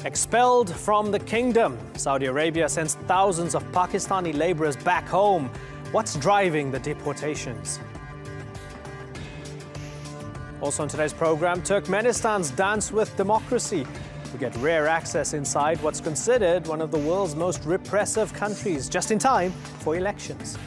Expelled from the kingdom, Saudi Arabia sends thousands of Pakistani laborers back home. What's driving the deportations? Also on today's program, Turkmenistan's dance with democracy. We get rare access inside what's considered one of the world's most repressive countries, just in time for elections.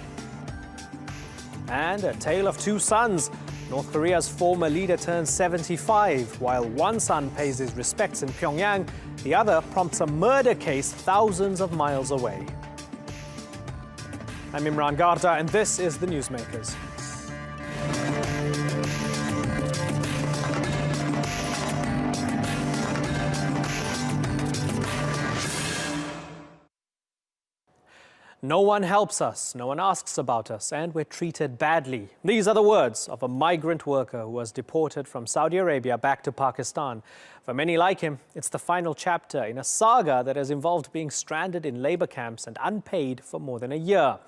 And a tale of two sons. North Korea's former leader turns 75. While one son pays his respects in Pyongyang, the other prompts a murder case thousands of miles away. I'm Imran Garda, and this is The Newsmakers. No one helps us, no one asks about us, and we're treated badly. These are the words of a migrant worker who was deported from Saudi Arabia back to Pakistan. For many like him, it's the final chapter in a saga that has involved being stranded in labor camps and unpaid for more than a year.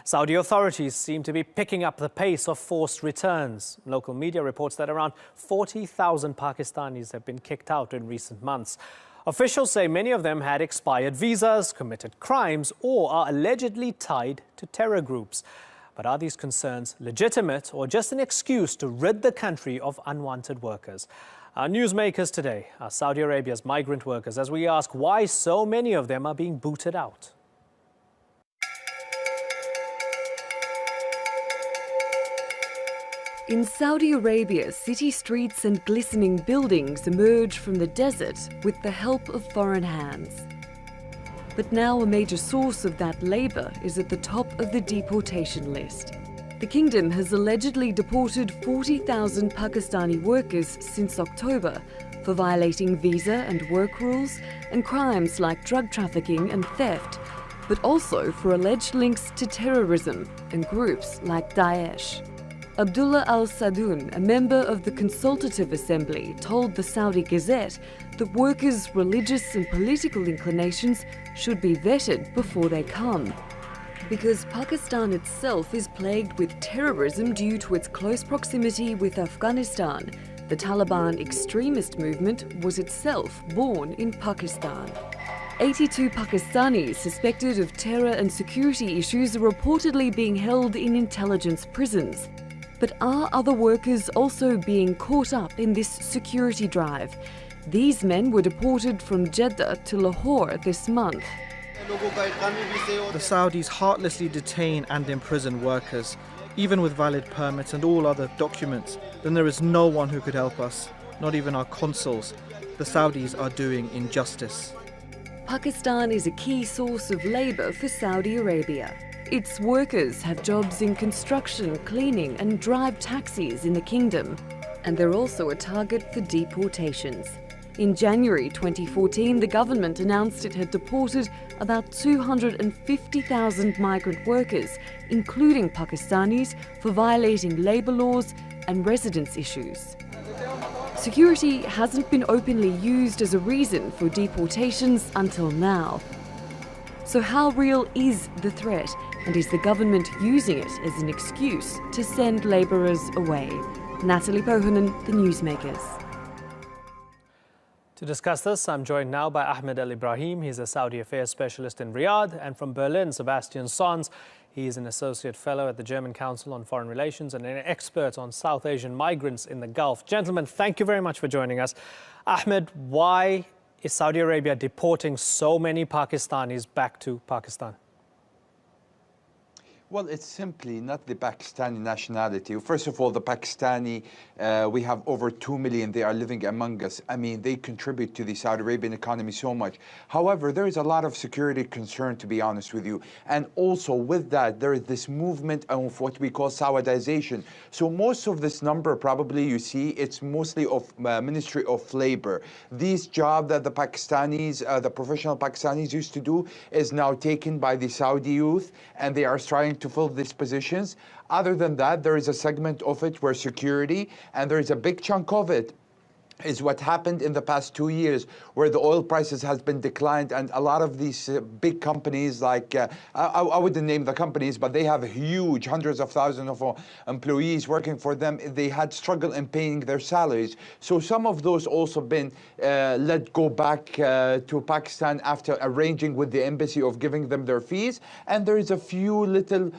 Saudi authorities seem to be picking up the pace of forced returns. Local media reports that around 40,000 Pakistanis have been kicked out in recent months. Officials say many of them had expired visas, committed crimes, or are allegedly tied to terror groups. But are these concerns legitimate or just an excuse to rid the country of unwanted workers? Our newsmakers today are Saudi Arabia's migrant workers, as we ask why so many of them are being booted out. In Saudi Arabia, city streets and glistening buildings emerge from the desert with the help of foreign hands. But now a major source of that labour is at the top of the deportation list. The kingdom has allegedly deported 40,000 Pakistani workers since October for violating visa and work rules and crimes like drug trafficking and theft, but also for alleged links to terrorism and groups like Daesh. Abdullah al-Sadoun, a member of the Consultative Assembly, told the Saudi Gazette that workers' religious and political inclinations should be vetted before they come. Because Pakistan itself is plagued with terrorism due to its close proximity with Afghanistan, the Taliban extremist movement was itself born in Pakistan. 82 Pakistanis suspected of terror and security issues are reportedly being held in intelligence prisons. But are other workers also being caught up in this security drive? These men were deported from Jeddah to Lahore this month. The Saudis heartlessly detain and imprison workers, even with valid permits and all other documents. Then there is no one who could help us, not even our consuls. The Saudis are doing injustice. Pakistan is a key source of labour for Saudi Arabia. Its workers have jobs in construction, cleaning and drive taxis in the kingdom. And they're also a target for deportations. In January 2014, the government announced it had deported about 250,000 migrant workers, including Pakistanis, for violating labour laws and residence issues. Security hasn't been openly used as a reason for deportations until now. So how real is the threat? And is the government using it as an excuse to send labourers away? Natalie Pohanen, The Newsmakers. To discuss this, I'm joined now by Ahmed Alibrahim. He's a Saudi Affairs Specialist in Riyadh. And from Berlin, Sebastian. He is an Associate Fellow at the German Council on Foreign Relations and an expert on South Asian migrants in the Gulf. Gentlemen, thank you very much for joining us. Ahmed, why is Saudi Arabia deporting so many Pakistanis back to Pakistan? Well, it's simply not the Pakistani nationality. First of all, the Pakistani, we have over 2 million. They are living among us. I mean, they contribute to the Saudi Arabian economy so much. However, there is a lot of security concern, to be honest with you. And also with that, there is this movement of what we call Saudization. So most of this number, probably you see, it's mostly of Ministry of Labor. These jobs that the Pakistanis, the professional Pakistanis used to do is now taken by the Saudi youth, and they are trying to fill these positions. Other than that, there is a segment of it where security, and there is a big chunk of it is what happened in the past 2 years, where the oil prices has been declined, and a lot of these big companies, like I wouldn't name the companies, but they have huge hundreds of thousands of employees working for them. They had struggle in paying their salaries, so some of those also been let go back to Pakistan after arranging with the embassy of giving them their fees. And there is a few little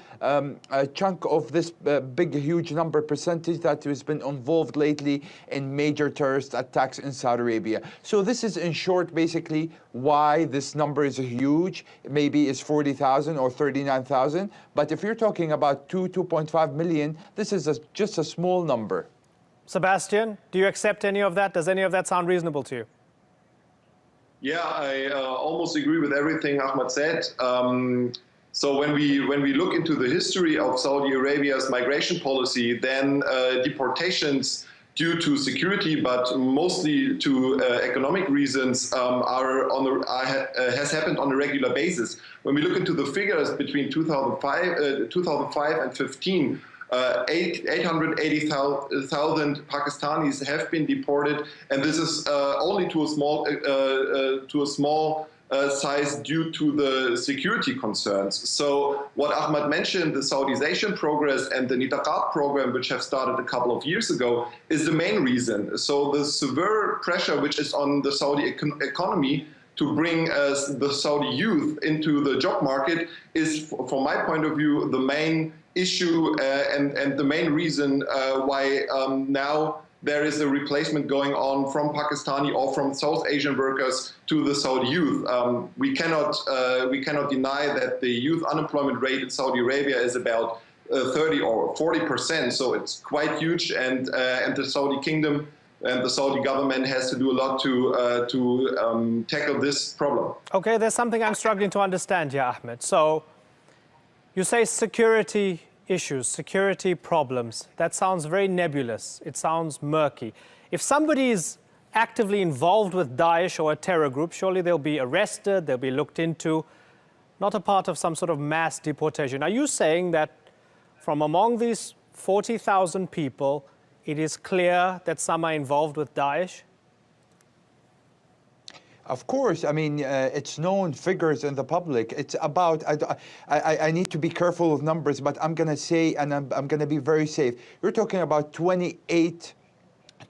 chunk of this big huge number percentage that has been involved lately in major terrorist attacks in Saudi Arabia. So this is in short basically why this number is huge. Maybe it's 40,000 or 39,000, but if you're talking about 2.5 million, this is just a small number. Sebastian, do you accept any of that? Does any of that sound reasonable to you? Yeah, I almost agree with everything Ahmed said. So when we look into the history of Saudi Arabia's migration policy, then deportations due to security, but mostly to economic reasons, has happened on a regular basis. When we look into the figures between 2005 and 15, 880,000 Pakistanis have been deported, and this is only to a small size due to the security concerns. So what Ahmed mentioned, the Saudization progress and the Nitaqat program, which have started a couple of years ago, is the main reason. So the severe pressure which is on the Saudi economy to bring the Saudi youth into the job market is, from my point of view, the main issue and the main reason why now there is a replacement going on from Pakistani or from South Asian workers to the Saudi youth. We cannot deny that the youth unemployment rate in Saudi Arabia is about 30 or 40%. So it's quite huge, and the Saudi kingdom and the Saudi government has to do a lot to tackle this problem. Okay, there's something I'm struggling to understand here, Ahmed. So you say security issues, security problems. That sounds very nebulous. It sounds murky. If somebody is actively involved with Daesh or a terror group, surely they'll be arrested, they'll be looked into, not a part of some sort of mass deportation. Are you saying that from among these 40,000 people, it is clear that some are involved with Daesh? Of course, I mean, it's known figures in the public. It's about, I need to be careful with numbers, but I'm going to say, and I'm going to be very safe. You're talking about 28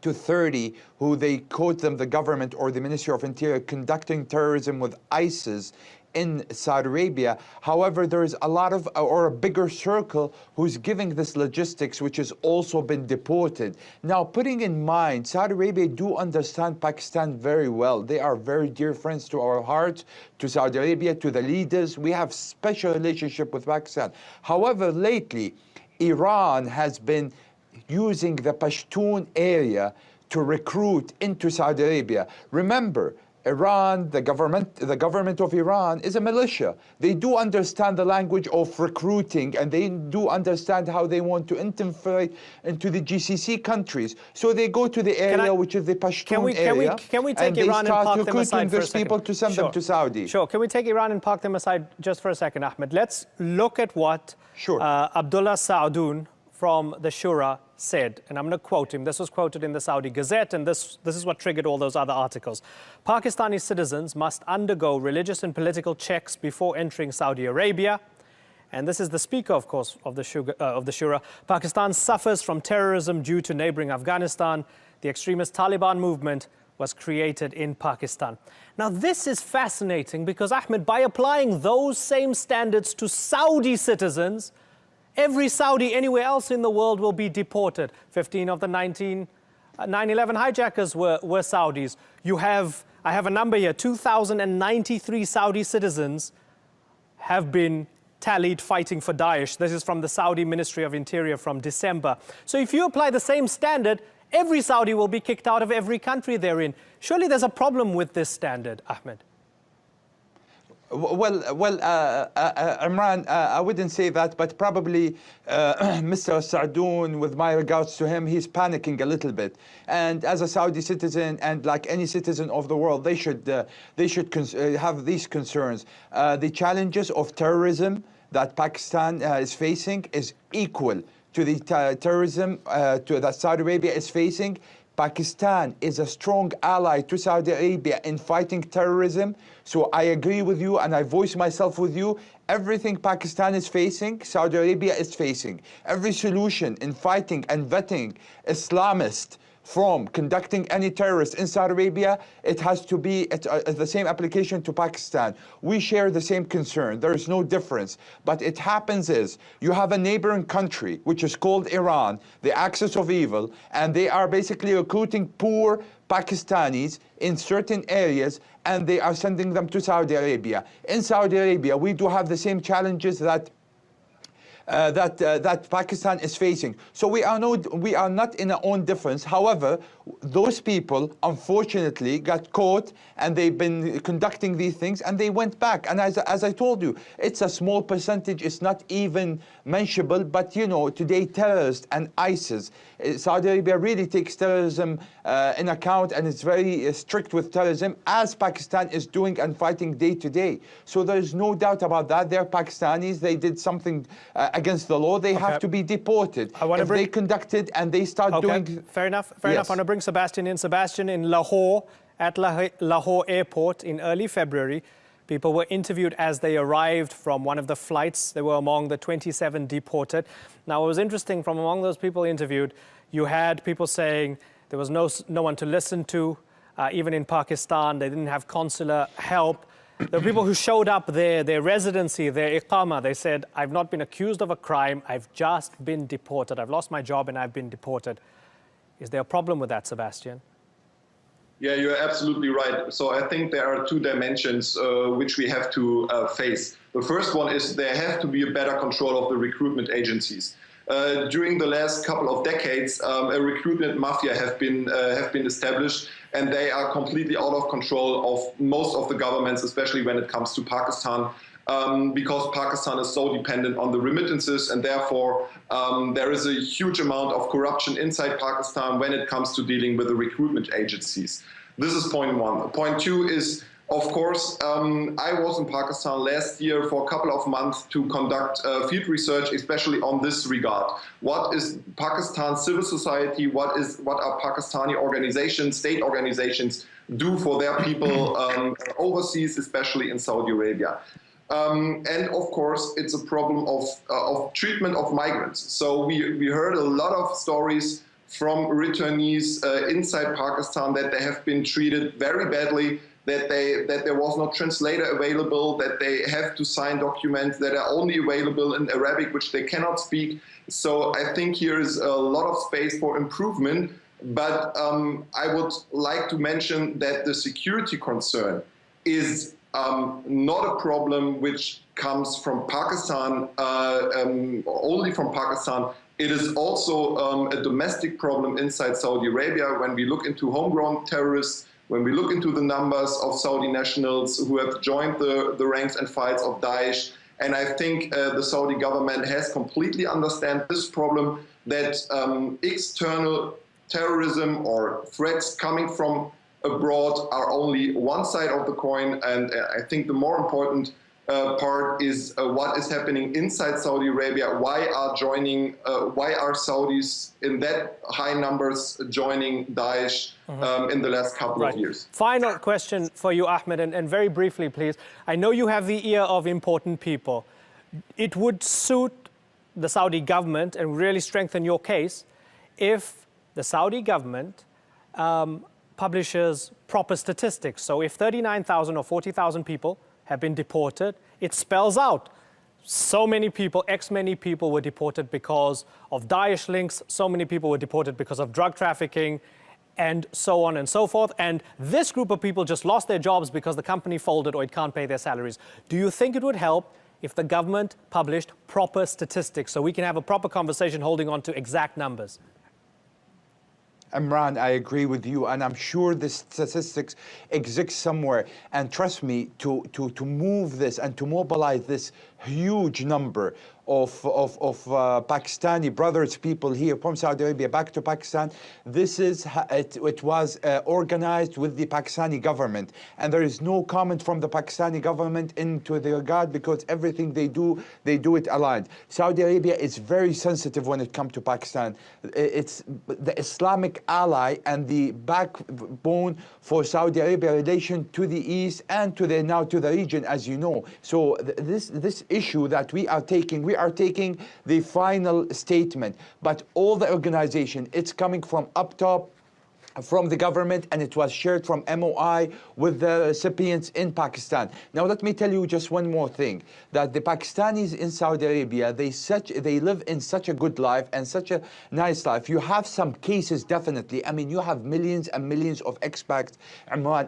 to 30 who they quote them, the government or the Ministry of Interior, conducting terrorism with ISIS in Saudi Arabia. However, there is a lot of, or a bigger circle who's giving this logistics, which has also been deported. Now, putting in mind, Saudi Arabia do understand Pakistan very well. They are very dear friends to our hearts, to Saudi Arabia, to the leaders. We have special relationship with Pakistan. However, lately, Iran has been using the Pashtun area to recruit into Saudi Arabia. Remember, Iran, the government of Iran is a militia. They do understand the language of recruiting, and they do understand how they want to infiltrate into the GCC countries. So they go to the area which is the Pashtun area. Can we take Iran and park them aside for a second? People to send them to Saudi. Sure. Can we take Iran and park them aside just for a second, Ahmed? Let's look at what Abdullah Saoudun from the Shura said, and I'm going to quote him. This was quoted in the Saudi Gazette, and this is what triggered all those other articles. Pakistani citizens must undergo religious and political checks before entering Saudi Arabia. And this is the speaker, of course, of the Shura. Pakistan suffers from terrorism due to neighboring Afghanistan. The extremist Taliban movement was created in Pakistan. Now, this is fascinating because, Ahmed, by applying those same standards to Saudi citizens, every Saudi anywhere else in the world will be deported. 15 of the 9/11 hijackers were Saudis. I have a number here, 2,093 Saudi citizens have been tallied fighting for Daesh. This is from the Saudi Ministry of Interior from December. So if you apply the same standard, every Saudi will be kicked out of every country they're in. Surely there's a problem with this standard, Ahmed. Well, Imran, I wouldn't say that, but probably Mr. Saoudun, with my regards to him, he's panicking a little bit. And as a Saudi citizen, and like any citizen of the world, they should have these concerns. The challenges of terrorism that Pakistan is facing is equal to the terrorism that Saudi Arabia is facing. Pakistan is a strong ally to Saudi Arabia in fighting terrorism. So I agree with you and I voice myself with you. Everything Pakistan is facing, Saudi Arabia is facing. Every solution in fighting and vetting Islamists from conducting any terrorists in Saudi Arabia, it has to be the same application to Pakistan. We share the same concern. There is no difference. But it happens is you have a neighboring country, which is called Iran, the axis of evil, and they are basically recruiting poor Pakistanis in certain areas, and they are sending them to Saudi Arabia. In Saudi Arabia, we do have the same challenges that Pakistan is facing. So we are not in our own difference. However, those people unfortunately got caught and they've been conducting these things and they went back. And as I told you, it's a small percentage. It's not even mentionable. But you know, today terrorists and ISIS, Saudi Arabia really takes terrorism in account and is very strict with terrorism, as Pakistan is doing and fighting day to day. So there is no doubt about that. They're Pakistanis. They did something against the law. They have to be deported. If they conducted and they start doing... Fair enough. Fair enough. I want to bring Sebastian in. Sebastian, in Lahore, at Lahore airport in early February, people were interviewed as they arrived from one of the flights. They were among the 27 deported. Now, it was interesting, from among those people interviewed, you had people saying there was no one to listen to. Even in Pakistan, they didn't have consular help. There were people who showed up there, their residency, their iqama. They said, I've not been accused of a crime. I've just been deported. I've lost my job and I've been deported. Is there a problem with that, Sebastian? Yeah, you're absolutely right. So I think there are two dimensions which we have to face. The first one is there have to be a better control of the recruitment agencies. During the last couple of decades, a recruitment mafia have been established, and they are completely out of control of most of the governments, especially when it comes to Pakistan, because Pakistan is so dependent on the remittances, and therefore there is a huge amount of corruption inside Pakistan when it comes to dealing with the recruitment agencies. This is point one. Point two is, of course, I was in Pakistan last year for a couple of months to conduct field research, especially on this regard. What is Pakistan civil society? What are Pakistani organizations, state organizations, do for their people overseas, especially in Saudi Arabia? And of course, it's a problem of treatment of migrants. So we heard a lot of stories from returnees inside Pakistan that they have been treated very badly, that there was no translator available, that they have to sign documents that are only available in Arabic, which they cannot speak. So I think here is a lot of space for improvement. But I would like to mention that the security concern is not a problem which comes from Pakistan, only from Pakistan. It is also a domestic problem inside Saudi Arabia. When we look into homegrown terrorists, when we look into the numbers of Saudi nationals who have joined the ranks and files of Daesh, and I think the Saudi government has completely understand this problem, that external terrorism or threats coming from abroad are only one side of the coin, and I think the more important part is what is happening inside Saudi Arabia. Why are Saudis in that high numbers joining Daesh in the last couple of years? Final question for you, Ahmed, and very briefly, please. I know you have the ear of important people. It would suit the Saudi government and really strengthen your case if the Saudi government publishes proper statistics. So if 39,000 or 40,000 people have been deported, it spells out so many people, X many people were deported because of Daesh links, so many people were deported because of drug trafficking, and so on and so forth. And this group of people just lost their jobs because the company folded or it can't pay their salaries. Do you think it would help if the government published proper statistics so we can have a proper conversation holding on to exact numbers? Imran, I agree with you, and I'm sure the statistics exist somewhere. And trust me, to move this and to mobilize this huge number of Pakistani brothers, people here from Saudi Arabia back to Pakistan. This is it was organized with the Pakistani government, and there is no comment from the Pakistani government into the regard, because everything they do it aligned. Saudi Arabia is very sensitive when it comes to Pakistan. It's the Islamic ally and the backbone for Saudi Arabia relation to the east and to the region, as you know. So this issue that we are taking the final statement, but all the organization, it's coming from up top, from the government, and it was shared from MOI with the recipients in Pakistan. Now let me tell you just one more thing, that the Pakistanis in Saudi Arabia, they live in such a good life and such a nice life. You have some cases, definitely. I mean, you have millions and millions of expats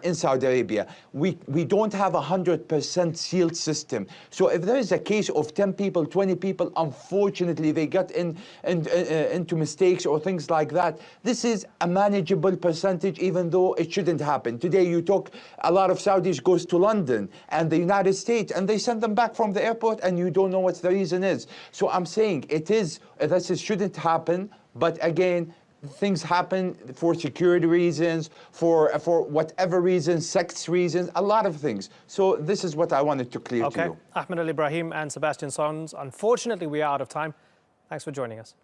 in Saudi Arabia. We don't have 100% sealed system. So if there is a case of 10 people, 20 people, unfortunately they get into mistakes or things like that. This is a manageable percentage, even though it shouldn't happen. Today you talk, a lot of Saudis goes to London and the United States, and they send them back from the airport, and you don't know what the reason is. So I'm saying this shouldn't happen, but again, things happen for security reasons, for whatever reasons, sex reasons, a lot of things. So this is what I wanted to clear to you. Ahmed Alibrahim and Sebastian Sons, unfortunately we are out of time. Thanks for joining us.